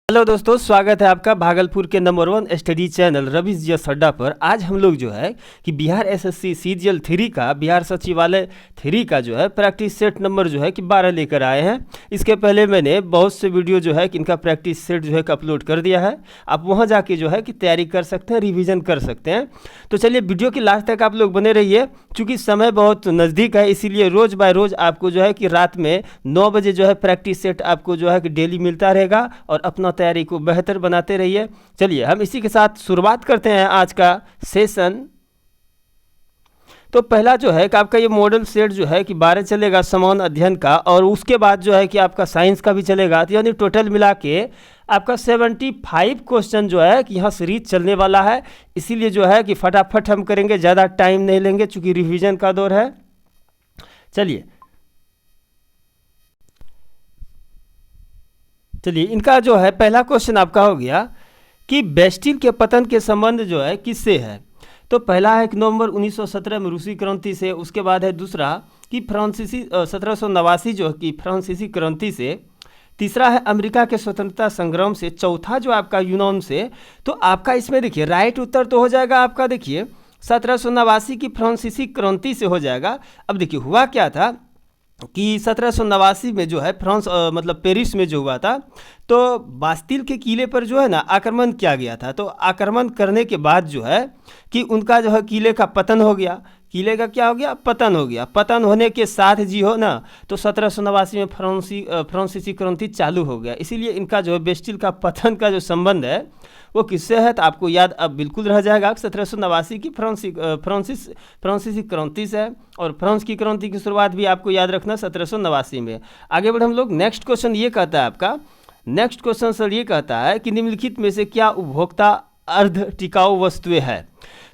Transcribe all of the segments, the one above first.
Hello दोस्तों, स्वागत है आपका भागलपुर के नंबर 1 स्टडी चैनल रवीश जी अड्डा पर। आज हम लोग जो है कि बिहार एसएससी सीजीएल 3 का बिहार सचिवालय 3 का जो है प्रैक्टिस सेट नंबर जो है कि 12 लेकर आए हैं। इसके पहले मैंने बहुत से वीडियो जो है कि इनका प्रैक्टिस सेट जो है कि अपलोड कर दिया है। आप वहाँ जाके जो है कि तैयारी कर सकते हैं, रिविज़न कर सकते हैं। तो चलिए वीडियो की लास्ट तक आप लोग बने रहिए, चूँकि समय बहुत नज़दीक है, इसीलिए रोज़ बाय रोज़ आपको जो है कि रात में 9 बजे जो है प्रैक्टिस सेट आपको जो है कि डेली मिलता रहेगा और अपना तैयारी को बेहतर बनाते रहिए। चलिए हम इसी के साथ शुरुआत करते हैं आज का सेशन। तो पहला जो है कि आपका ये मॉडल सेट जो है कि 12 चलेगा समान अध्ययन का, और उसके बाद जो है कि आपका साइंस का भी चलेगा। तो यानी टोटल मिला के आपका 75 क्वेश्चन जो है कि यहाँ सीरीज चलने वाला है। इसीलिए जो है कि फटाफट हम करेंगे, ज़्यादा टाइम नहीं लेंगे चूँकि रिवीजन का दौर है। चलिए इनका जो है पहला क्वेश्चन आपका हो गया कि बेस्टिल के पतन के संबंध जो है किससे है। तो पहला है कि नवंबर 1917 में रूसी क्रांति से, उसके बाद है दूसरा कि फ्रांसीसी 1789 जो है कि फ्रांसीसी क्रांति से, तीसरा है अमेरिका के स्वतंत्रता संग्राम से, चौथा जो आपका यूनान से। तो आपका इसमें देखिए राइट उत्तर तो हो जाएगा आपका, देखिए 1789 की फ्रांसीसी क्रांति से हो जाएगा। अब देखिए हुआ क्या था कि 1789 में जो है फ्रांस मतलब पेरिस में जो हुआ था, तो बास्तिल के किले पर जो है ना आक्रमण किया गया था। तो आक्रमण करने के बाद जो है कि उनका जो है किले का पतन हो गया। किले का क्या हो गया? पतन हो गया। पतन होने के साथ जी हो ना, तो 1789 में फ्रांसीसी क्रांति चालू हो गया। इसीलिए इनका जो है बेस्टिल का पतन का जो संबंध है वो किससे है, तो आपको याद अब बिल्कुल रह जाएगा। 1789 की फ्रांसीसी क्रांति से है, और फ्रांस की क्रांति की शुरुआत भी आपको याद रखना 1789 में। आगे बढ़े हम लोग। नेक्स्ट क्वेश्चन ये कहता है आपका, नेक्स्ट क्वेश्चन सर ये कहता है कि निम्नलिखित में से क्या उपभोक्ता अर्ध टिकाऊ वस्तुएं है।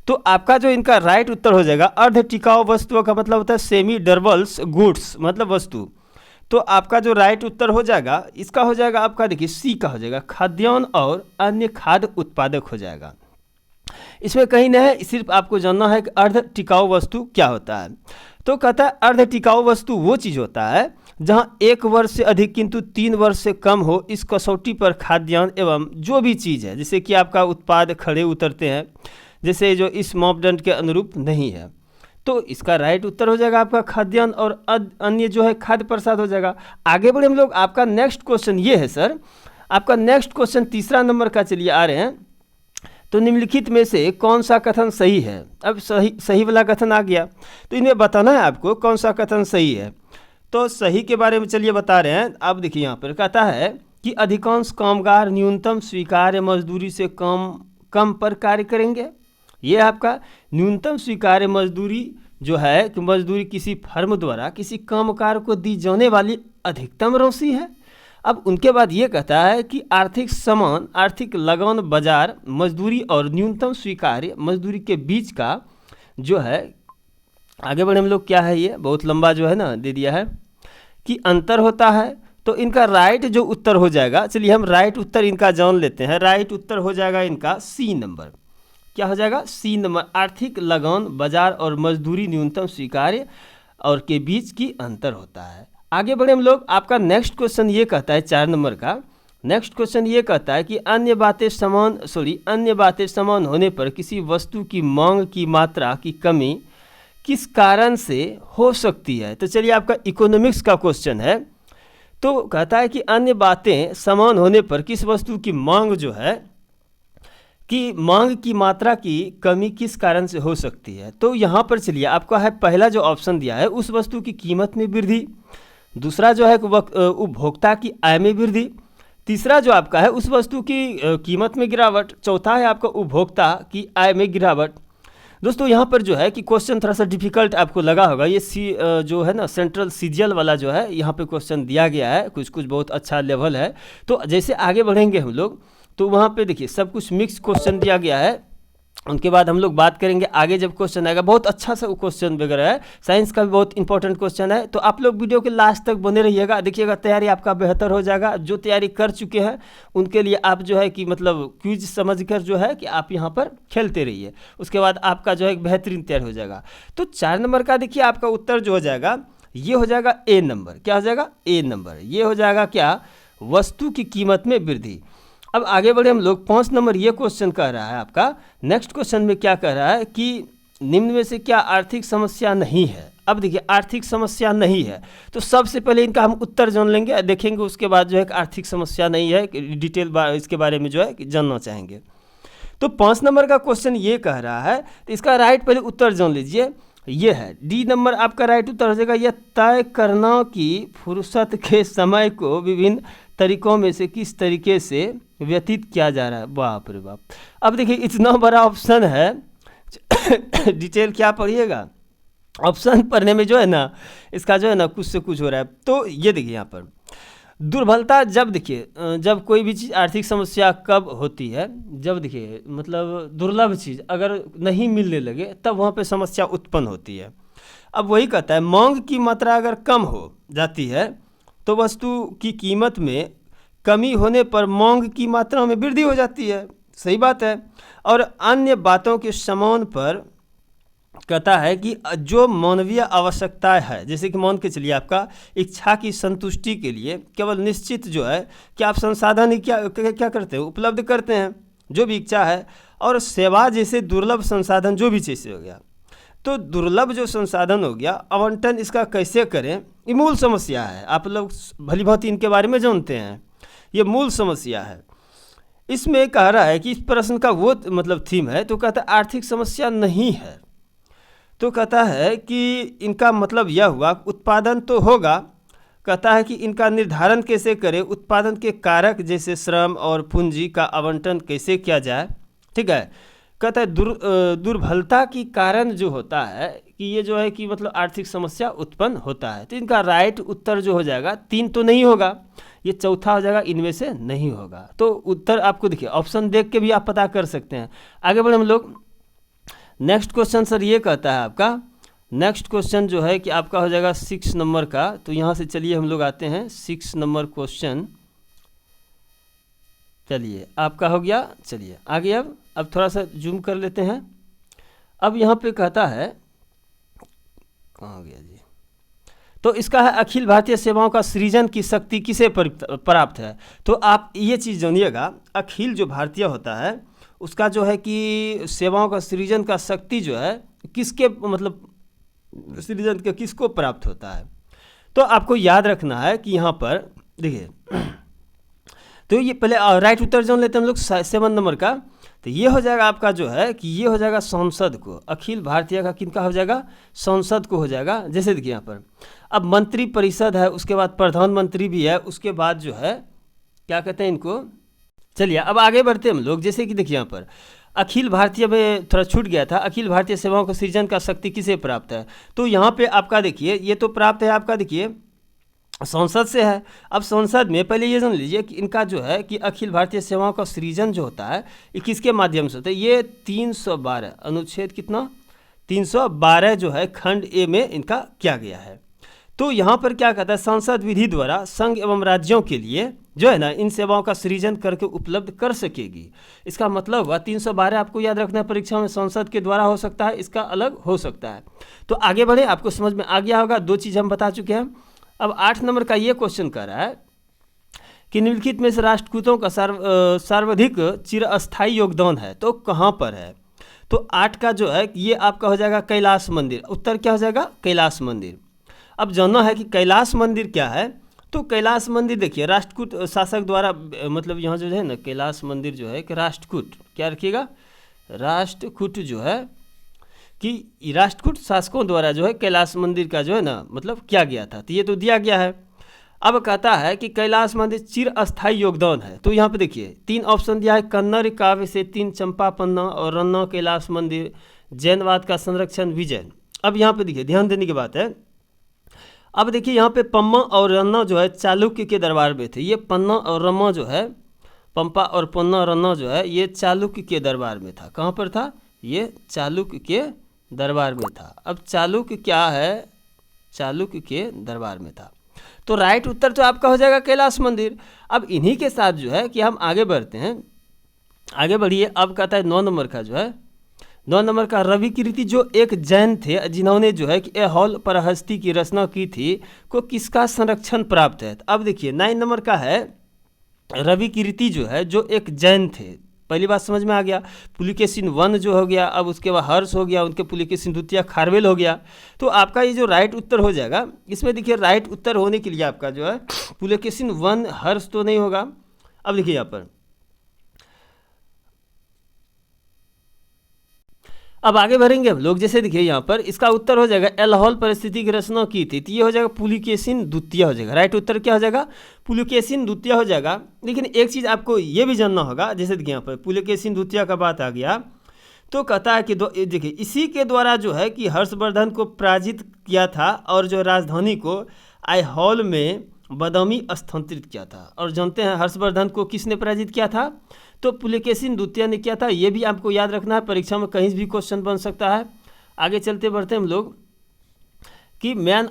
तो आपका जो इनका राइट उत्तर हो जाएगा, अर्ध टिकाऊ वस्तुओं का मतलब होता है सेमी डर्बल्स गुड्स, मतलब वस्तु। तो आपका जो राइट उत्तर हो जाएगा इसका हो जाएगा आपका, देखिए सी का हो जाएगा, खाद्यान्न और अन्य खाद्य उत्पादक हो जाएगा। इसमें कहीं नहीं है, सिर्फ आपको जानना है कि अर्ध टिकाऊ वस्तु क्या होता है। तो कहता है अर्ध टिकाऊ वस्तु वो चीज़ होता है जहां 1 वर्ष से अधिक किंतु 3 वर्ष से कम हो, इस कसौटी पर खाद्यान्न एवं जो भी चीज़ है जैसे कि आपका उत्पाद खड़े उतरते हैं, जैसे जो इस मापदंड के अनुरूप नहीं है। तो इसका राइट उत्तर हो जाएगा आपका खाद्यान्न और अन्य जो है खाद्य प्रसाद हो जाएगा। आगे बढ़े हम लोग। आपका नेक्स्ट क्वेश्चन ये है सर, आपका नेक्स्ट क्वेश्चन तीसरा नंबर का चलिए आ रहे हैं। तो निम्नलिखित में से कौन सा कथन सही है। अब सही वाला कथन आ गया, तो इन्हें बताना है आपको कौन सा कथन सही है। तो सही के बारे में चलिए बता रहे हैं। आप देखिए यहाँ पर कहता है कि अधिकांश कामगार न्यूनतम स्वीकार्य मजदूरी से कम पर कार्य करेंगे। ये आपका न्यूनतम स्वीकार्य मजदूरी जो है कि मजदूरी किसी फर्म द्वारा किसी कामगार को दी जाने वाली अधिकतम राशि है। अब उनके बाद ये कहता है कि आर्थिक लगान बाजार मजदूरी और न्यूनतम स्वीकार्य मजदूरी के बीच का जो है, आगे बढ़े हम लोग, क्या है ये बहुत लंबा जो है ना दे दिया है कि अंतर होता है। तो इनका राइट जो उत्तर हो जाएगा, चलिए हम राइट उत्तर इनका जान लेते हैं। राइट उत्तर हो जाएगा इनका सी नंबर। क्या हो जाएगा? C number. आर्थिक लगान बाजार और मजदूरी न्यूनतम स्वीकार्य और के बीच की अंतर होता है। आगे बढ़े हम लोग। आपका नेक्स्ट क्वेश्चन ये कहता है 4 नंबर का। नेक्स्ट क्वेश्चन ये कहता है कि अन्य बातें समान होने पर किसी वस्तु की मांग की मात्रा की कमी किस कारण से हो सकती है। तो चलिए आपका इकोनॉमिक्स का क्वेश्चन है। तो कहता है कि अन्य बातें समान होने पर किस वस्तु की मांग जो है कि मांग की मात्रा की कमी किस कारण से हो सकती है। तो यहाँ पर चलिए आपका है पहला जो ऑप्शन दिया है, उस वस्तु की कीमत में वृद्धि। दूसरा जो है उपभोक्ता की आय में वृद्धि। तीसरा जो आपका है उस वस्तु की कीमत में गिरावट। चौथा है आपका उपभोक्ता की आय में गिरावट। दोस्तों यहाँ पर जो है कि क्वेश्चन थोड़ा सा डिफिकल्ट आपको लगा होगा। ये जो है ना सेंट्रल सीजीएल वाला जो है यहाँ पे क्वेश्चन दिया गया है, कुछ बहुत अच्छा लेवल है। तो जैसे आगे बढ़ेंगे हम लोग, तो वहाँ पे देखिए सब कुछ मिक्स क्वेश्चन दिया गया है। उनके बाद हम लोग बात करेंगे आगे जब क्वेश्चन आएगा, बहुत अच्छा सा क्वेश्चन वगैरह है। साइंस का भी बहुत इंपॉर्टेंट क्वेश्चन है। तो आप लोग वीडियो के लास्ट तक बने रहिएगा, देखिएगा तैयारी आपका बेहतर हो जाएगा। जो तैयारी कर चुके हैं उनके लिए आप जो है कि मतलब क्विज समझकर जो है कि आप यहाँ पर खेलते रहिए, उसके बाद आपका जो है बेहतरीन तैयार हो जाएगा। तो 4 नंबर का देखिए आपका उत्तर जो हो जाएगा ये हो जाएगा ए नंबर। क्या हो जाएगा? ए नंबर। ये हो जाएगा क्या? वस्तु की कीमत में वृद्धि। अब आगे बढ़े हम लोग। 5 नंबर ये क्वेश्चन कह रहा है आपका, नेक्स्ट क्वेश्चन में क्या कह रहा है कि निम्न में से क्या आर्थिक समस्या नहीं है। अब देखिए आर्थिक समस्या नहीं है, तो सबसे पहले इनका हम उत्तर जान लेंगे, देखेंगे उसके बाद जो है कि आर्थिक समस्या नहीं है, डिटेल इसके बारे में जो है कि जानना चाहेंगे। तो 5 नंबर का क्वेश्चन ये कह रहा है, तो इसका राइट पहले उत्तर जान लीजिए। ये है डी नंबर आपका राइट उत्तर हो जाएगा, यह तय करना कि फुर्सत के समय को विभिन्न तरीकों में से किस तरीके से व्यतीत किया जा रहा है। बाप रे बाप, अब देखिए इतना बड़ा ऑप्शन है डिटेल क्या पढ़िएगा, ऑप्शन पढ़ने में जो है ना इसका जो है ना कुछ से कुछ हो रहा है। तो ये देखिए यहाँ पर दुर्बलता, जब देखिए जब कोई भी चीज़ आर्थिक समस्या कब होती है, जब देखिए मतलब दुर्लभ चीज़ अगर नहीं मिलने लगे तब वहाँ पे समस्या उत्पन्न होती है। अब वही कहता है मांग की मात्रा अगर कम हो जाती है तो वस्तु की कीमत में कमी होने पर मांग की मात्रा में वृद्धि हो जाती है, सही बात है। और अन्य बातों के समान पर कहता है कि जो मानवीय आवश्यकता है, जैसे कि मान के चलिए आपका इच्छा की संतुष्टि के लिए केवल निश्चित जो है कि आप संसाधन ही क्या करते हैं, उपलब्ध करते हैं जो भी इच्छा है, और सेवा जैसे दुर्लभ संसाधन जो भी चीज़ हो गया। तो दुर्लभ जो संसाधन हो गया, आवंटन इसका कैसे करें, ये मूल समस्या है। आप लोग भली भांति इनके बारे में जानते हैं, ये मूल समस्या है। इसमें कह रहा है कि इस प्रश्न का वो मतलब थीम है, तो कहता है आर्थिक समस्या नहीं है। तो कहता है कि इनका मतलब यह हुआ उत्पादन तो होगा, कहता है कि इनका निर्धारण कैसे करें, उत्पादन के कारक जैसे श्रम और पूंजी का आवंटन कैसे किया जाए, ठीक है। कहता है दुर्बलता की कारण जो होता है कि ये जो है कि मतलब आर्थिक समस्या उत्पन्न होता है। तो इनका राइट उत्तर जो हो जाएगा 3 तो नहीं होगा, ये चौथा हो जाएगा, इनमें से नहीं होगा। तो उत्तर आपको देखिए ऑप्शन देख के भी आप पता कर सकते हैं। आगे बढ़े हम लोग। नेक्स्ट क्वेश्चन सर ये कहता है आपका, नेक्स्ट क्वेश्चन जो है कि आपका हो जाएगा 6 नंबर का। तो यहाँ से चलिए हम लोग आते हैं 6 नंबर क्वेश्चन, चलिए आपका हो गया। चलिए आगे अब थोड़ा सा जूम कर लेते हैं। अब यहाँ पे कहता है, कहाँ गया जी, तो इसका है अखिल भारतीय सेवाओं का सृजन की शक्ति किसे प्राप्त है। तो आप ये चीज़ जानिएगा, अखिल जो भारतीय होता है उसका जो है कि सेवाओं का सृजन का शक्ति जो है किसके मतलब सृजन के किसको प्राप्त होता है। तो आपको याद रखना है कि यहाँ पर देखिए, तो ये पहले राइट उत्तर जान लेते हैं हम लोग 7 नंबर का। तो ये हो जाएगा आपका जो है कि ये हो जाएगा संसद को, अखिल भारतीय का किनका हो जाएगा, संसद को हो जाएगा। जैसे देखिए यहाँ पर अब मंत्री परिषद है, उसके बाद प्रधानमंत्री भी है, उसके बाद जो है क्या कहते हैं इनको। चलिए अब आगे बढ़ते हम लोग। जैसे कि देखिए यहाँ पर अखिल भारतीय में थोड़ा छूट गया था, अखिल भारतीय सेवाओं का सृजन का शक्ति किसे प्राप्त है। तो यहाँ पे आपका देखिए ये तो प्राप्त है आपका देखिए संसद से है। अब संसद में पहले ये जान लीजिए कि इनका जो है कि अखिल भारतीय सेवाओं का सृजन जो होता है ये किसके माध्यम से होता है। ये 312 अनुच्छेद कितना 312 जो है खंड ए में इनका किया गया है। तो यहाँ पर क्या कहता है, संसद विधि द्वारा संघ एवं राज्यों के लिए जो है ना इन सेवाओं का सृजन करके उपलब्ध कर सकेगी। इसका मतलब हुआ 312 आपको याद रखना है, परीक्षा में संसद के द्वारा हो सकता है, इसका अलग हो सकता है। तो आगे बढ़े, आपको समझ में आ गया होगा, 2 चीज़ हम बता चुके हैं। अब 8 नंबर का ये क्वेश्चन कर रहा है कि निम्नलिखित में से राष्ट्रकूटों का सर्वाधिक चिरस्थायी योगदान है तो कहाँ पर है। तो 8 का जो है ये आपका हो जाएगा कैलाश मंदिर। उत्तर क्या हो जाएगा, कैलाश मंदिर। अब जानना है कि कैलाश मंदिर क्या है। तो कैलाश मंदिर देखिए राष्ट्रकूट शासक द्वारा मतलब यहाँ जो है ना कैलाश मंदिर जो है कि राष्ट्रकूट क्या रखिएगा, राष्ट्रकूट जो है कि राष्ट्रकूट शासकों द्वारा जो है कैलाश मंदिर का जो है ना मतलब किया गया था। तो ये तो दिया गया है। अब कहता है कि कैलाश मंदिर चिरस्थायी योगदान है। तो यहाँ पे देखिए 3 ऑप्शन दिया है, कन्नड़ काव्य से 3 चंपा पन्ना और रन्ना कैलाश मंदिर, जैनवाद का संरक्षण विजय। अब यहाँ पे देखिए ध्यान देने की बात है। अब देखिए यहाँ पे पम्मा और रन्ना जो है चालुक्य के दरबार में थे। ये पन्ना और रम्मा जो है, पंपा और पन्ना रन्ना जो है ये चालुक्य के दरबार में था। कहाँ पर था, ये चालुक्य के दरबार में था। अब चालुक्य क्या है, चालुक्य के दरबार में था। तो राइट उत्तर तो आपका हो जाएगा कैलाश मंदिर। अब इन्हीं के साथ जो है कि हम आगे बढ़ते हैं, आगे बढ़िए। अब कहता है 9 नंबर का जो है 9 नंबर का रवि कीर्ति जो एक जैन थे जिन्होंने जो है कि ए हॉल पर हस्ती की रचना की थी को किसका संरक्षण प्राप्त है। अब देखिए 9 नंबर का है रवि कीर्ति जो है, जो एक जैन थे। पहली बात समझ में आ गया। पुलिकेशिन वन जो हो गया, अब उसके बाद हर्ष हो गया, उनके पुलिकेशिन द्वितीय खारवेल हो गया। तो आपका ये जो राइट उत्तर हो जाएगा, इसमें देखिए राइट उत्तर होने के लिए आपका जो है पुलिकेशिन वन हर्ष तो नहीं होगा। अब देखिए यहाँ पर अब आगे बढ़ेंगे हम लोग। जैसे देखिए यहाँ पर इसका उत्तर हो जाएगा एल्होल परिस्थिति की रचना की थी, तो ये हो जाएगा पुलिकेशिन द्वितीय हो जाएगा। राइट उत्तर क्या हो जाएगा? पुलिकेशिन द्वितीय हो जाएगा। लेकिन एक चीज़ आपको ये भी जानना होगा, जैसे देखिए यहाँ पर पुलिकेशिन द्वितीय का बात आ गया, तो कहता है कि देखिए इसी के द्वारा जो है कि हर्षवर्धन को पराजित किया था और जो राजधानी को आईहॉल में बदामी स्थानांतरित किया था। और जानते हैं हर्षवर्धन को किसने पराजित किया था? तो पुलिकेशिन द्वितीय ने किया था। ये भी आपको याद रखना है, परीक्षा में कहीं भी क्वेश्चन बन सकता है। आगे चलते बढ़ते हम लोग कि मैन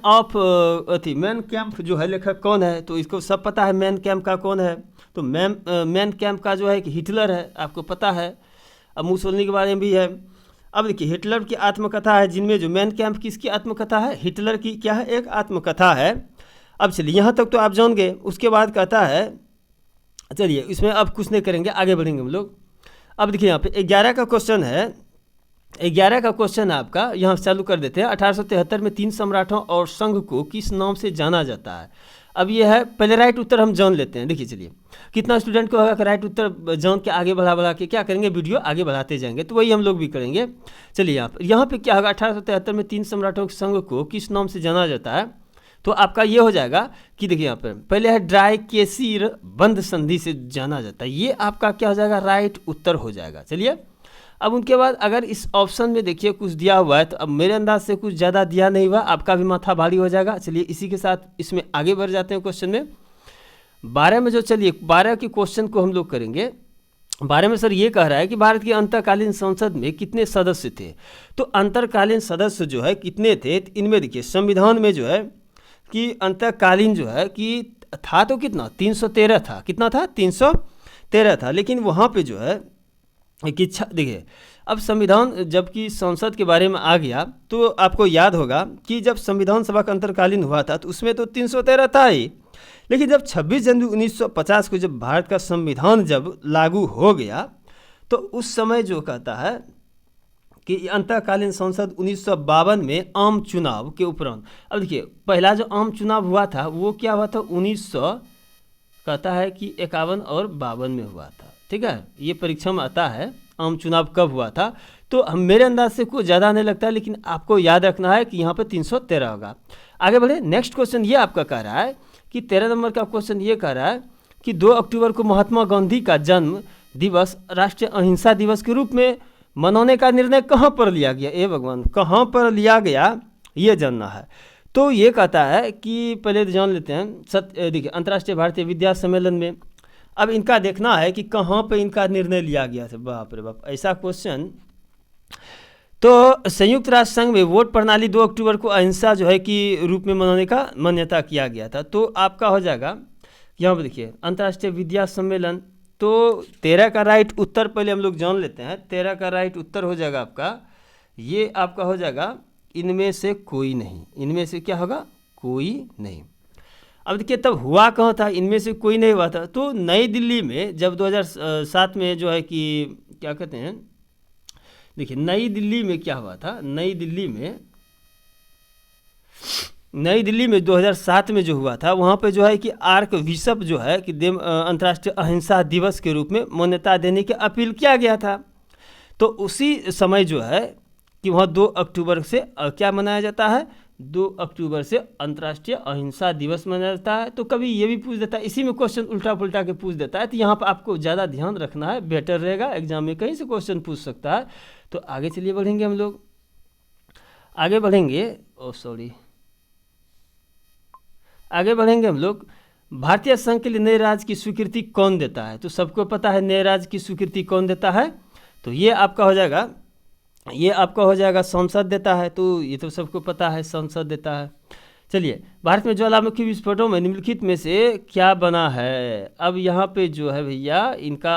कैम्प जो है लेखक कौन है? तो इसको सब पता है मैन कैम्प का कौन है। तो मैन कैम्प का जो है कि हिटलर है, आपको पता है। अब मुसोलिनी के बारे में भी है। अब देखिए हिटलर की आत्मकथा है, जिनमें जो मैन कैम्प किसकी आत्मकथा है? हिटलर की क्या है? एक आत्मकथा है। अब चलिए यहाँ तक तो आप जान गए। उसके बाद कहता है, चलिए इसमें अब कुछ नहीं करेंगे, आगे बढ़ेंगे हम लोग। अब देखिए यहाँ पे 11 का क्वेश्चन है। 11 का क्वेश्चन आपका यहाँ चालू कर देते हैं। 1873 में 3 सम्राटों और संघ को किस नाम से जाना जाता है? अब ये है, पहले राइट उत्तर हम जान लेते हैं। देखिए चलिए कितना स्टूडेंट को होगा कि राइट उत्तर जान के आगे बढ़ा के क्या करेंगे, वीडियो आगे बढ़ाते जाएंगे। तो वही हम लोग भी करेंगे। चलिए यहाँ पे क्या होगा? 1873 में 3 सम्राटों के संघ को किस नाम से जाना जाता है? तो आपका ये हो जाएगा कि देखिए यहाँ पर पहले है ड्राइकेसिर बंद संधि से जाना जाता है। ये आपका क्या हो जाएगा? राइट उत्तर हो जाएगा। चलिए अब उनके बाद अगर इस ऑप्शन में देखिए कुछ दिया हुआ है, तो अब मेरे अंदाज से कुछ ज़्यादा दिया नहीं हुआ, आपका भी माथा भारी हो जाएगा। चलिए इसी के साथ इसमें आगे बढ़ जाते हैं क्वेश्चन में। 12 में जो, चलिए 12 के क्वेश्चन को हम लोग करेंगे। 12 में सर ये कह रहा है कि भारत की अंतरकालीन संसद में कितने सदस्य थे? तो अंतरकालीन सदस्य जो है कितने थे? तो इनमें देखिए संविधान में जो है कि अंतरकालीन जो है कि था तो कितना? 313 था। कितना था? 313 था। लेकिन वहाँ पे जो है कि देखिए अब संविधान जबकि संसद के बारे में आ गया, तो आपको याद होगा कि जब संविधान सभा का अंतरकालीन हुआ था तो उसमें तो 313 था ही। लेकिन जब 26 जनवरी 1950 को जब भारत का संविधान जब लागू हो गया, तो उस समय जो कहता है कि अंतरकालीन संसद 1952 में आम चुनाव के उपरांत। अब देखिए पहला जो आम चुनाव हुआ था वो क्या हुआ था? 1900 कहता है कि 51 और 52 में हुआ था। ठीक है, ये परीक्षा में आता है आम चुनाव कब हुआ था। तो हम मेरे अंदाज से कुछ ज़्यादा नहीं लगता है, लेकिन आपको याद रखना है कि यहाँ पर 313 होगा। आगे बढ़े, नेक्स्ट क्वेश्चन ये आपका कह रहा है कि 13 नंबर का क्वेश्चन ये कह रहा है कि 2 अक्टूबर को महात्मा गांधी का जन्म दिवस राष्ट्रीय अहिंसा दिवस के रूप में मनाने का निर्णय कहाँ पर लिया गया? ए भगवान, कहाँ पर लिया गया ये जानना है। तो ये कहता है कि पहले जान लेते हैं। देखिए अंतर्राष्ट्रीय भारतीय विद्या सम्मेलन में। अब इनका देखना है कि कहाँ पे इनका निर्णय लिया गया था। बाप रे बाप, ऐसा क्वेश्चन। तो संयुक्त राष्ट्र संघ में वोट प्रणाली 2 अक्टूबर को अहिंसा जो है कि रूप में मनाने का मान्यता किया गया था। तो आपका हो जाएगा यहाँ पर देखिए अंतर्राष्ट्रीय विद्या सम्मेलन। तो 13 का राइट उत्तर पहले हम लोग जान लेते हैं। 13 का राइट उत्तर हो जाएगा आपका, ये आपका हो जाएगा इनमें से कोई नहीं। इनमें से क्या होगा? कोई नहीं। अब देखिए तब हुआ कहाँ था? इनमें से कोई नहीं हुआ था। तो नई दिल्ली में जब 2007 में जो है कि क्या कहते हैं, देखिए नई दिल्ली में क्या हुआ था? नई दिल्ली में 2007 में जो हुआ था, वहाँ पे जो है कि आर्क बिशप जो है कि अंतर्राष्ट्रीय अहिंसा दिवस के रूप में मान्यता देने की अपील किया गया था। तो उसी समय जो है कि वहाँ 2 अक्टूबर से क्या मनाया जाता है? 2 अक्टूबर से अंतर्राष्ट्रीय अहिंसा दिवस मनाया जाता है। तो कभी ये भी पूछ देता है, इसी में क्वेश्चन उल्टा पुल्टा के पूछ देता है। तो यहाँ पर आपको ज़्यादा ध्यान रखना है, बेटर रहेगा। एग्जाम में कहीं से क्वेश्चन पूछ सकता है। तो आगे चलिए बढ़ेंगे हम लोग, आगे बढ़ेंगे हम लोग। भारतीय संघ के लिए नए राज्य की स्वीकृति कौन देता है? तो सबको पता है नए राज्य की स्वीकृति कौन देता है। तो ये आपका हो जाएगा संसद देता है। तो ये तो सबको पता है, संसद देता है। चलिए, भारत में ज्वालामुखी विस्फोटों में निम्नलिखित में से क्या बना है? अब यहाँ पे जो है भैया इनका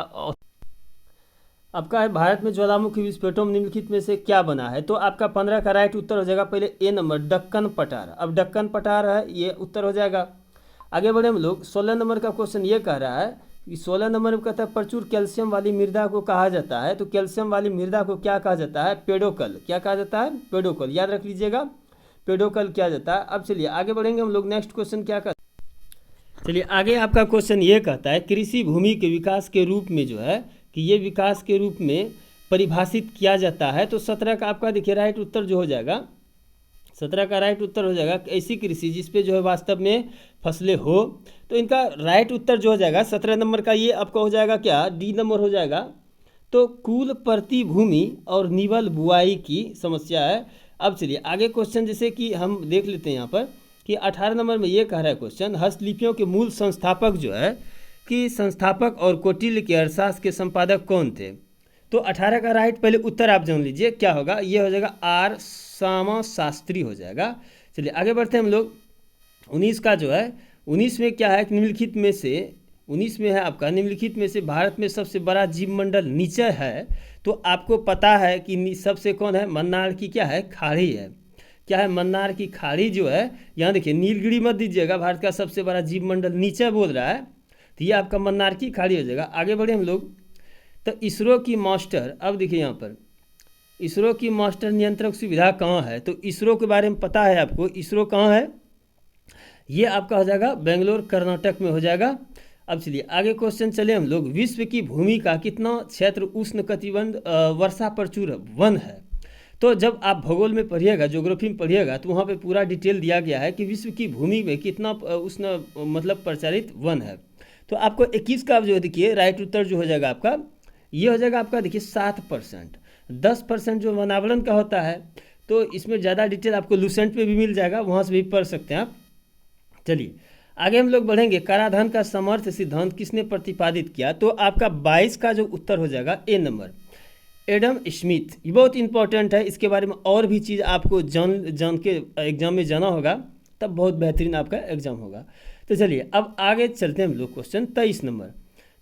आपका है भारत में ज्वालामुखी विस्फोटों में निम्नलिखित में से क्या बना है? तो आपका 15 का राइट उत्तर हो जाएगा पहले ए नंबर, दक्कन पठार। अब दक्कन पठार है, ये उत्तर हो जाएगा। आगे बढ़े हम लोग। 16 नंबर का क्वेश्चन ये कह रहा है 16 नंबर में कहता है प्रचुर कैल्शियम वाली मृदा को कहा जाता है। तो कैल्शियम वाली मृदा को क्या कहा जाता है? पेडोकल। क्या कहा जाता है? पेडोकल। याद रख लीजिएगा, पेडोकल क्या जाता है। अब चलिए आगे बढ़ेंगे हम लोग। नेक्स्ट क्वेश्चन क्या कहता है? चलिए आगे आपका क्वेश्चन ये कहता है कृषि भूमि के विकास के रूप में जो है कि ये विकास के रूप में परिभाषित किया जाता है। तो 17 का आपका देखिए राइट उत्तर जो हो जाएगा, 17 का राइट उत्तर हो जाएगा ऐसी कृषि जिसपे जो है वास्तव में फसलें हो। तो इनका राइट उत्तर जो हो जाएगा 17 नंबर का ये आपका हो जाएगा क्या? डी नंबर हो जाएगा। तो कुल प्रति भूमि और निवल बुआई की समस्या है। अब चलिए आगे क्वेश्चन जैसे कि हम देख लेते हैं यहाँ पर कि 18 नंबर में ये कह रहा है क्वेश्चन, हस्तलिपियों के मूल संस्थापक जो है कि संस्थापक और कौटिल्य के अर्थशास्त्र के संपादक कौन थे? तो 18 का राइट पहले उत्तर आप जान लीजिए क्या होगा। ये हो जाएगा आर श्यामा शास्त्री हो जाएगा। चलिए आगे बढ़ते हैं हम लोग। 19 का जो है 19 में क्या है कि निम्नलिखित में से 19 में है आपका निम्नलिखित में से भारत में सबसे बड़ा जीवमंडल नीचे है। तो आपको पता है कि सबसे कौन है? मन्नार की क्या है? खाड़ी है। क्या है? मन्नार की खाड़ी जो है, यहाँ देखिए नीलगिरी मत दीजिएगा, भारत का सबसे बड़ा जीवमंडल नीचे बोल रहा है, तो ये आपका मन्नार की खाड़ी हो जाएगा। आगे बढ़े हम लोग। तो इसरो की मास्टर, अब देखिए यहाँ पर इसरो की मास्टर नियंत्रक सुविधा कहाँ है? तो इसरो के बारे में पता है आपको, इसरो कहाँ है? ये आपका हो जाएगा बेंगलोर कर्नाटक में हो जाएगा। अब चलिए आगे क्वेश्चन चले हम लोग। विश्व की भूमि का कितना क्षेत्र उष्ण कटिबंध वर्षा प्रचुर वन है? तो जब आप भूगोल में पढ़िएगा, ज्योग्राफी में पढ़िएगा, तो वहाँ पे पूरा डिटेल दिया गया है कि विश्व की भूमि में कितना उष्ण मतलब प्रचारित वन है। तो आपको 21 का जो देखिए राइट उत्तर जो हो जाएगा आपका, ये हो जाएगा आपका देखिए 7%। 10% जो वनावरण का होता है, तो इसमें ज़्यादा डिटेल आपको लूसेंट पे भी मिल जाएगा, वहाँ से भी पढ़ सकते हैं आप। चलिए आगे हम लोग बढ़ेंगे। कराधान का समर्थ सिद्धांत किसने प्रतिपादित किया? तो आपका 22 का जो उत्तर हो जाएगा ए नंबर, एडम स्मिथ। ये बहुत इंपॉर्टेंट है, इसके बारे में और भी चीज़ आपको जान के एग्जाम में जाना होगा, तब बहुत बेहतरीन आपका एग्जाम होगा। तो चलिए अब आगे चलते हैं हम लोग क्वेश्चन 23 नंबर।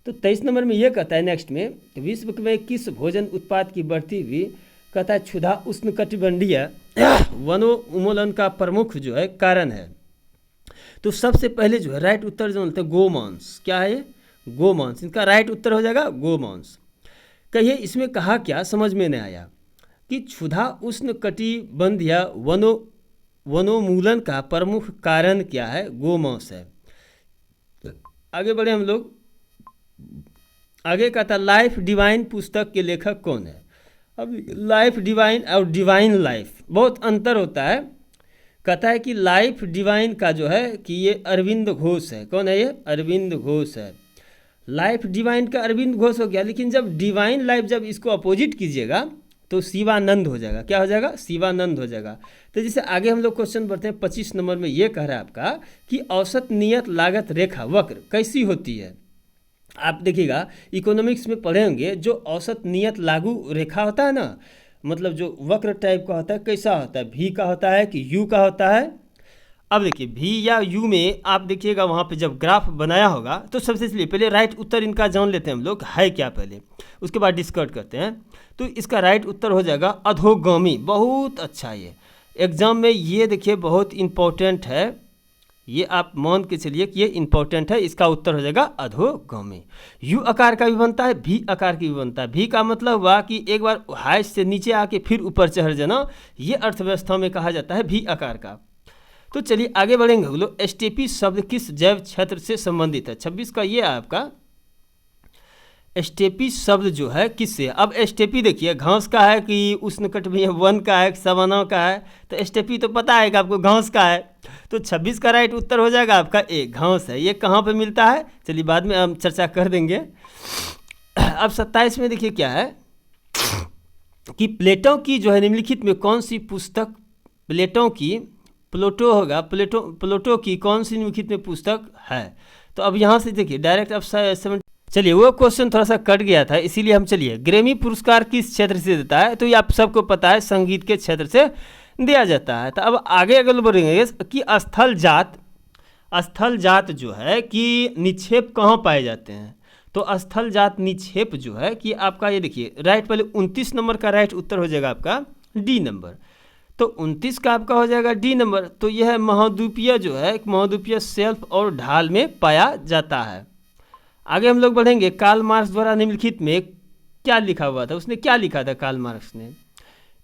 तो 23 नंबर में ये कहता है नेक्स्ट में, विश्व में किस भोजन उत्पाद की बढ़ती हुई कहता है क्षुधा उष्णकटिबंधीय वनोन्मूलन का प्रमुख जो है कारण है? तो सबसे पहले जो है राइट उत्तर जो बोलते हैं गोमांस। क्या है ये? गोमांस। इनका राइट उत्तर हो जाएगा गोमांस। कहिए इसमें कहा क्या? समझ में नहीं आया कि क्षुधा उष्णकटिबंधीय वनोन्मूलन का प्रमुख कारण क्या है? गोमांस है। आगे बढ़े हम लोग। आगे कहता लाइफ डिवाइन पुस्तक के लेखक कौन है? अब लाइफ डिवाइन और डिवाइन लाइफ बहुत अंतर होता है। कहता है कि लाइफ डिवाइन का जो है कि ये अरविंद घोष है। कौन है ये? अरविंद घोष है। लाइफ डिवाइन का अरविंद घोष हो गया, लेकिन जब डिवाइन लाइफ जब इसको अपोजिट कीजिएगा तो शिवानंद हो जाएगा। क्या हो जाएगा? शिवानंद हो जाएगा। तो जैसे आगे हम लोग क्वेश्चन बढ़ते हैं 25 नंबर में, ये कह रहा है आपका कि औसत नियत लागत रेखा वक्र कैसी होती है? आप देखिएगा इकोनॉमिक्स में पढ़े होंगे, जो औसत नियत लागू रेखा होता है ना, मतलब जो वक्र टाइप का होता है, कैसा होता है? भी का होता है कि यू का होता है? अब देखिए भी या यू में आप देखिएगा वहाँ पे जब ग्राफ बनाया होगा, तो सबसे इसलिए पहले राइट उत्तर इनका जान लेते हैं हम लोग है क्या पहले, उसके बाद डिस्कस करते हैं। तो इसका राइट उत्तर हो जाएगा अधोगामी। बहुत अच्छा, ये एग्जाम में ये देखिए बहुत इंपॉर्टेंट है, ये आप मान के चलिए कि ये इंपॉर्टेंट है। इसका उत्तर हो जाएगा अधोगामी। यू आकार का भी बनता है, भी आकार की भी बनता है। भी का मतलब हुआ कि एक बार हाइट से नीचे आके फिर ऊपर चढ़ जाना, ये अर्थव्यवस्था में कहा जाता है भी आकार का। तो चलिए आगे बढ़ेंगे हम लोग। एस्टेपी शब्द किस जैव क्षेत्र से संबंधित है? 26 का ये आपका एस्टेपी शब्द जो है किससे? अब एस्टेपी देखिए घास का है कि उष्णकटिबंधीय वन का है, सवाना का है? तो एस्टेपी तो पता है कि आपको घास का है। तो 26 का राइट उत्तर हो जाएगा आपका ए, घास है। ये कहाँ पे मिलता है? चलिए बाद में हम चर्चा कर देंगे। अब 27 में देखिए क्या है कि प्लेटो की जो है निम्नलिखित में कौन सी पुस्तक, प्लेटो की कौन सी निम्नलिखित में पुस्तक है? तो अब यहाँ से देखिए डायरेक्ट अब चलिए वो क्वेश्चन थोड़ा सा कट गया था, इसीलिए हम चलिए ग्रैमी पुरस्कार किस क्षेत्र से देता है? तो ये आप सबको पता है, संगीत के क्षेत्र से दिया जाता है। तो अब आगे अगर बढ़ेंगे कि स्थल जात जो है कि निक्षेप कहाँ पाए जाते हैं? तो स्थल जात निक्षेप जो है कि आपका ये देखिए राइट पहले 29 नंबर का राइट उत्तर हो जाएगा आपका डी नंबर। तो 29 का आपका हो जाएगा डी नंबर। तो यह महाद्वीपीय जो है महाद्वीपीय शेल्फ और ढाल में पाया जाता है। आगे हम लोग बढ़ेंगे, कार्ल मार्क्स द्वारा निम्नलिखित में क्या लिखा हुआ था, उसने क्या लिखा था कार्ल मार्क्स ने।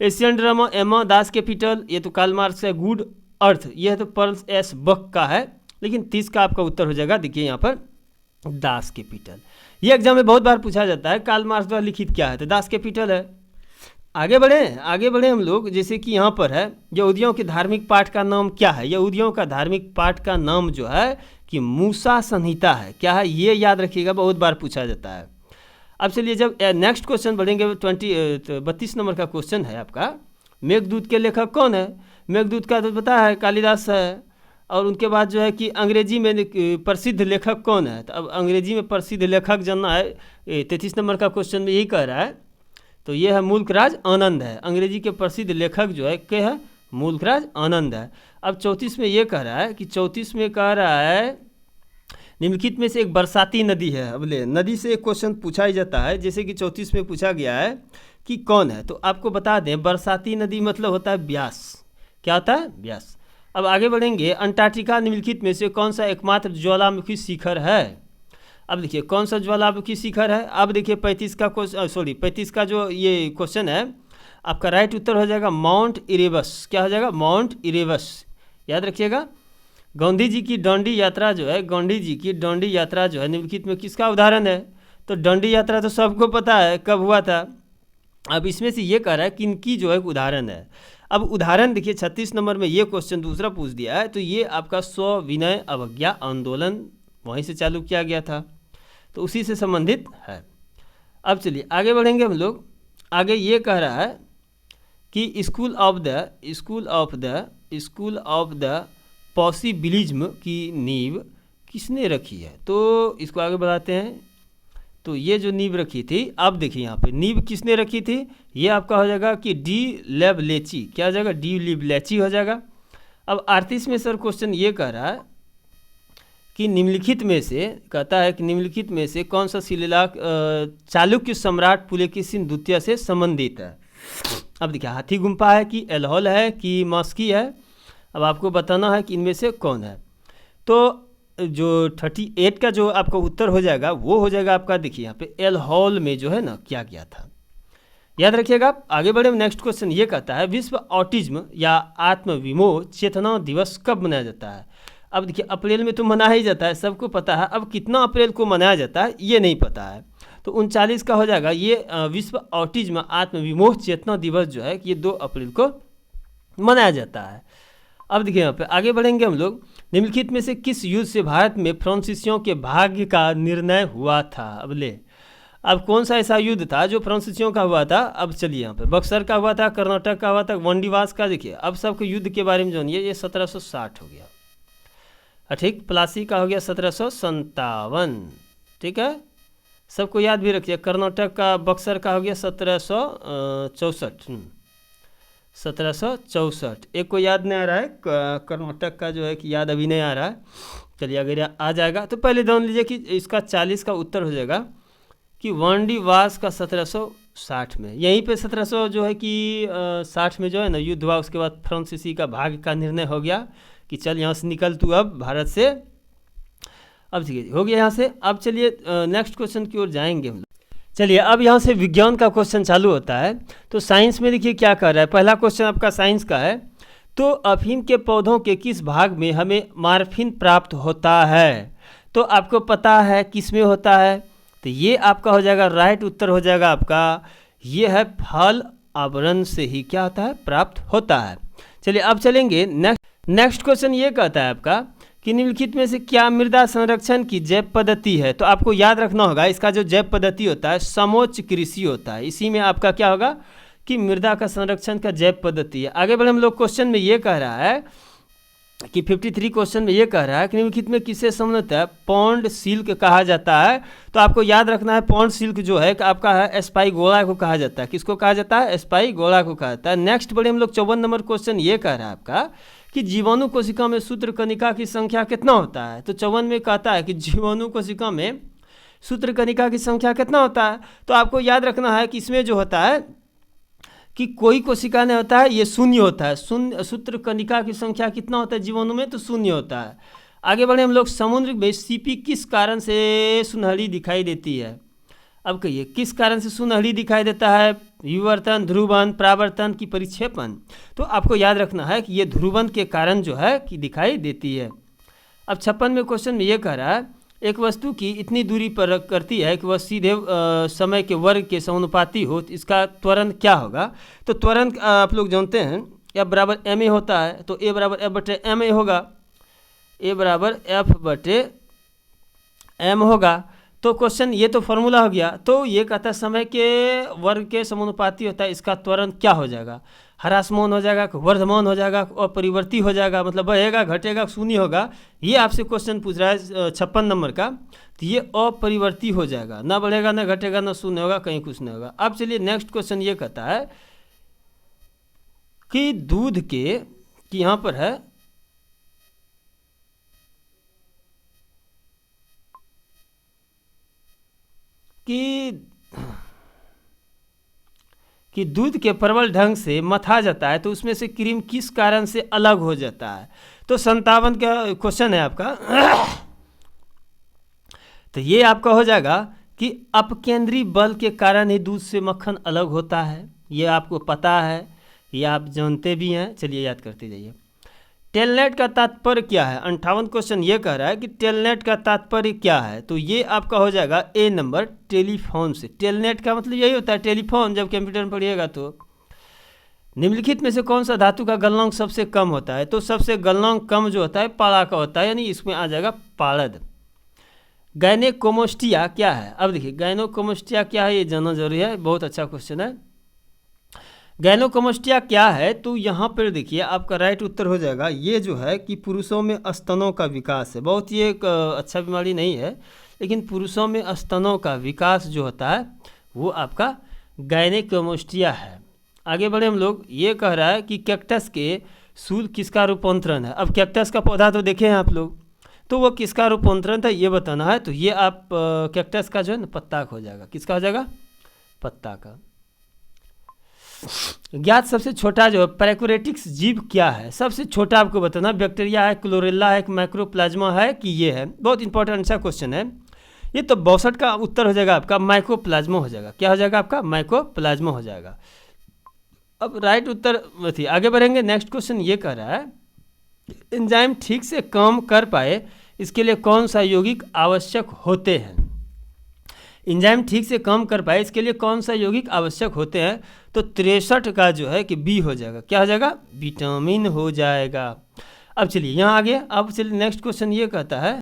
एशियन ड्रामा, एमा, दास कैपिटल, ये तो कार्ल मार्क्स है। गुड अर्थ, यह तो पर्ल्स एस बक का है, लेकिन 30 का आपका उत्तर हो जाएगा, देखिए यहाँ पर दास कैपिटल। ये एग्जाम में बहुत बार पूछा जाता है कार्ल मार्क्स द्वारा लिखित क्या है, तो दास कैपिटल है। आगे बढ़े हम लोग, जैसे कि यहाँ पर है, यहूदियों के धार्मिक पाठ का नाम क्या है। यहूदियों का धार्मिक पाठ का नाम जो है कि मूसा संहिता है। क्या है, ये याद रखिएगा, बहुत बार पूछा जाता है। अब चलिए जब नेक्स्ट क्वेश्चन बढ़ेंगे, 32 नंबर का क्वेश्चन है आपका, मेघदूत के लेखक कौन है। मेघदूत का तो पता है कालिदास है। और उनके बाद जो है कि अंग्रेजी में प्रसिद्ध लेखक कौन है, तो अब अंग्रेजी में प्रसिद्ध लेखक जानना है। 33 नंबर का क्वेश्चन में यही कह रहा है, तो ये है मुल्कराज आनंद है। अंग्रेजी के प्रसिद्ध लेखक जो है क्या है, मुल्कराज आनंद है। अब 34 में ये कह रहा है कि 34 में कह रहा है निम्नलिखित में से एक बरसाती नदी है। अब ले नदी से एक क्वेश्चन पूछा ही जाता है, जैसे कि 34 में पूछा गया है कि कौन है, तो आपको बता दें बरसाती नदी मतलब होता है ब्यास। क्या होता है, ब्यास। अब आगे बढ़ेंगे, अंटार्कटिका निम्नलिखित में से कौन सा एकमात्र ज्वालामुखी शिखर है। अब देखिए कौन सा ज्वालामुखी शिखर है। अब देखिए 35 का जो ये क्वेश्चन है, आपका राइट उत्तर हो जाएगा माउंट इरेबस। क्या हो जाएगा, माउंट इरेबस, याद रखिएगा। गांधी जी की डांडी यात्रा जो है, गांधी जी की डांडी यात्रा जो है निम्नलिखित में किसका उदाहरण है, तो डांडी यात्रा तो सबको पता है कब हुआ था। अब इसमें से ये कह रहा है कि इनकी जो है उदाहरण है। अब उदाहरण देखिए 36 नंबर में ये क्वेश्चन दूसरा पूछ दिया है, तो ये आपका स्वविनय अवज्ञा आंदोलन वहीं से चालू किया गया था, तो उसी से संबंधित है। अब चलिए आगे बढ़ेंगे हम लोग। आगे ये कह रहा है कि स्कूल ऑफ द पॉसिबिलिज्म की नींव किसने रखी है, तो इसको आगे बढ़ाते हैं। तो ये जो नींव रखी थी, अब देखिए यहाँ पे नींव किसने रखी थी, ये आपका हो जाएगा कि डी लेबलेची। क्या हो जाएगा, डी लेबलेची हो जाएगा। अब 38 में सर क्वेश्चन ये कह रहा है कि निम्नलिखित में से, कहता है कि निम्नलिखित में से कौन सा शिलालेख चालुक्य सम्राट पुलकेशिन द्वितीय से संबंधित है। अब देखिए हाथी गुम्फा है कि एल्होल है कि मॉस्की है, अब आपको बताना है कि इनमें से कौन है। तो जो 38 का जो आपका उत्तर हो जाएगा वो हो जाएगा आपका, देखिए यहाँ पे एल्होल में जो है ना क्या गया था, याद रखिएगा। आगे बढ़े, नेक्स्ट क्वेश्चन ये कहता है विश्व ऑटिज्म या आत्म विमोह चेतना दिवस कब मनाया जाता है। अब देखिए अप्रैल में तो मनाया ही जाता है, सबको पता है। अब कितना अप्रैल को मनाया जाता है ये नहीं पता है, तो 39 का हो जाएगा ये विश्व ऑटिज्म आत्म विमोह चेतना दिवस जो है ये 2 अप्रैल को मनाया जाता है। अब देखिए यहाँ पे आगे बढ़ेंगे हम लोग, निम्नलिखित में से किस युद्ध से भारत में फ्रांसीसियों के भाग्य का निर्णय हुआ था। अब कौन सा ऐसा युद्ध था जो फ्रांसीसियों का हुआ था। अब चलिए यहाँ पे बक्सर का हुआ था, कर्नाटक का हुआ था, वंडीवास का। देखिए अब सबको युद्ध के बारे में जानिए, ये 1760 हो गया, ठीक। प्लासी का हो गया 1757, ठीक है, सबको याद भी रखिए। कर्नाटक का बक्सर का हो गया 1764। एक को याद नहीं आ रहा है कर्नाटक का जो है कि याद अभी नहीं आ रहा है। चलिए अगर आ जाएगा तो पहले जान लीजिए कि इसका 40 का उत्तर हो जाएगा कि वांडीवास का 1760 में, यहीं पे 1700 जो है कि 60 में जो है ना युद्ध हुआ। उसके बाद फ्रांसीसी का भाग्य का निर्णय हो गया कि चल यहाँ से निकल तू अब भारत से। अब ठीक है, हो गया यहाँ से। अब चलिए नेक्स्ट क्वेश्चन की ओर जाएंगे हम लोग। चलिए अब यहाँ से विज्ञान का क्वेश्चन चालू होता है। तो साइंस में देखिए क्या कर रहा है, पहला क्वेश्चन आपका साइंस का है। तो अफीम के पौधों के किस भाग में हमें मार्फिन प्राप्त होता है, तो आपको पता है किस में होता है, तो ये आपका हो जाएगा राइट उत्तर हो जाएगा आपका, ये है फल आवरण से ही क्या होता है, प्राप्त होता है। चलिए अब चलेंगे नेक्स्ट क्वेश्चन ये कहता है आपका कि निम्नलिखित में से क्या मृदा संरक्षण की जैव पद्धति है। तो आपको याद रखना होगा इसका जो जैव पद्धति होता है समोच्च कृषि होता है, इसी में आपका क्या होगा कि मृदा का संरक्षण का जैव पद्धति है। आगे बढ़े हम लोग, क्वेश्चन में ये कह रहा है कि 53 क्वेश्चन में ये कह रहा है कि निम्नलिखित में किससे संबंधित है, पौंड सिल्क कहा जाता है। तो आपको याद रखना है पौंड सिल्क जो है आपका है स्पाइगोरा को कहा जाता है। किसको कहा जाता है, स्पाइगोरा को कहा जाता है। नेक्स्ट बढ़े हम लोग 54 नंबर क्वेश्चन ये कह रहा है आपका कि जीवाणु कोशिका में सूत्र कणिका की संख्या कितना होता है। तो 54 में कहता है कि जीवाणु कोशिका में सूत्र कणिका की संख्या कितना होता है। तो आपको याद रखना है कि इसमें जो होता है कि कोई कोशिका नहीं होता है, ये शून्य होता है। शून्य सूत्र कणिका की संख्या कितना होता है जीवाणु में, तो शून्य होता है। आगे बढ़े हम लोग, समुद्र में सीपी किस कारण से सुनहरी दिखाई देती है? अब कहिए किस कारण से सुनहरी दिखाई देता है? विवर्तन, ध्रुवन, परावर्तन की परिक्षेपण? तो आपको याद रखना है कि ये ध्रुवन के कारण जो है कि दिखाई देती है। अब 56 में क्वेश्चन में ये कह रहा है, एक वस्तु की इतनी दूरी पर करती है कि वह सीधे समय के वर्ग के समानुपाती हो, तो इसका त्वरण क्या होगा? तो त्वरण आप लोग जानते हैं F बराबर ma होता है, तो A बराबर F बटे ma होगा, A बराबर F बटे m होगा। तो क्वेश्चन ये तो फॉर्मूला हो गया। तो ये कहता है समय के वर्ग के समानुपाती होता है, इसका त्वरण क्या हो जाएगा? ह्रासमान हो जाएगा, वर्धमान हो जाएगा, अपरिवर्ती हो जाएगा, मतलब बढ़ेगा, घटेगा, शून्य होगा। ये आपसे क्वेश्चन पूछ रहा है 56 नंबर का, तो ये अपरिवर्ती हो जाएगा, ना बढ़ेगा, ना घटेगा, ना शून्य होगा, कहीं कुछ नहीं होगा। अब चलिए नेक्स्ट क्वेश्चन ये कहता है कि दूध के, कि यहाँ पर है कि दूध के प्रबल ढंग से मथा जाता है, तो उसमें से क्रीम किस कारण से अलग हो जाता है? तो 57 का क्वेश्चन है आपका। तो ये आपका हो जाएगा कि अपकेंद्री बल के कारण ही दूध से मक्खन अलग होता है। ये आपको पता है, ये आप जानते भी हैं। चलिए याद करते जाइए। टेलनेट का तात्पर्य क्या है? 58 क्वेश्चन ये कह रहा है कि टेलनेट का तात्पर्य क्या है? तो ये आपका हो जाएगा ए नंबर, टेलीफोन से। टेलनेट का मतलब यही होता है, टेलीफोन, जब कंप्यूटर में पढ़िएगा तो। निम्नलिखित में से कौन सा धातु का गलनांक सबसे कम होता है? तो सबसे गलनांक कम जो होता है पाड़ा का होता है, यानी इसमें आ जाएगा पारद। गायनेकोमास्टिया क्या है? अब देखिए गायनेकोमास्टिया क्या है, ये जानना जरूरी है, बहुत अच्छा क्वेश्चन है। गायनेकोमास्टिया क्या है? तो यहाँ पर देखिए आपका राइट उत्तर हो जाएगा, ये जो है कि पुरुषों में स्तनों का विकास है। बहुत ही एक अच्छा बीमारी नहीं है, लेकिन पुरुषों में स्तनों का विकास जो होता है वो आपका गायनेकोमास्टिया है। आगे बढ़े हम लोग, ये कह रहा है कि कैक्टस के सूल किसका रूपांतरण है? अब कैक्टस का पौधा तो देखे हैं आप लोग, तो वो किसका रूपांतरण था ये बताना है। तो ये आप कैक्टस का जो है ना पत्ता का हो जाएगा। किसका हो जाएगा? पत्ता का। ज्ञात सबसे छोटा जो पैराकोरेटिक्स जीव क्या है? सबसे छोटा आपको बताना, बैक्टीरिया है, क्लोरेला है, माइक्रोप्लाज्मा है, कि ये है? बहुत इंपॉर्टेंट अच्छा क्वेश्चन है ये। तो 62 का उत्तर हो जाएगा आपका माइक्रोप्लाज्मा हो जाएगा। क्या हो जाएगा आपका? माइक्रोप्लाज्मा हो जाएगा। अब राइट उत्तर थी। आगे बढ़ेंगे, नेक्स्ट क्वेश्चन ये कह रहा है, एंजाइम ठीक से काम कर पाए इसके लिए कौन सा यौगिक आवश्यक होते हैं? एंजाइम ठीक से काम कर पाए इसके लिए कौन सा यौगिक आवश्यक होते हैं? तो 63 का जो है कि बी हो जाएगा। क्या हो जाएगा? विटामिन हो जाएगा। अब चलिए यहाँ आगे, अब चलिए नेक्स्ट क्वेश्चन ये कहता है।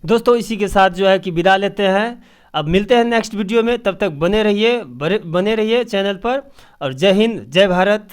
दोस्तों इसी के साथ जो है कि विदा लेते हैं। अब मिलते हैं नेक्स्ट वीडियो में, तब तक बने रहिए चैनल पर। और जय हिंद, जय भारत।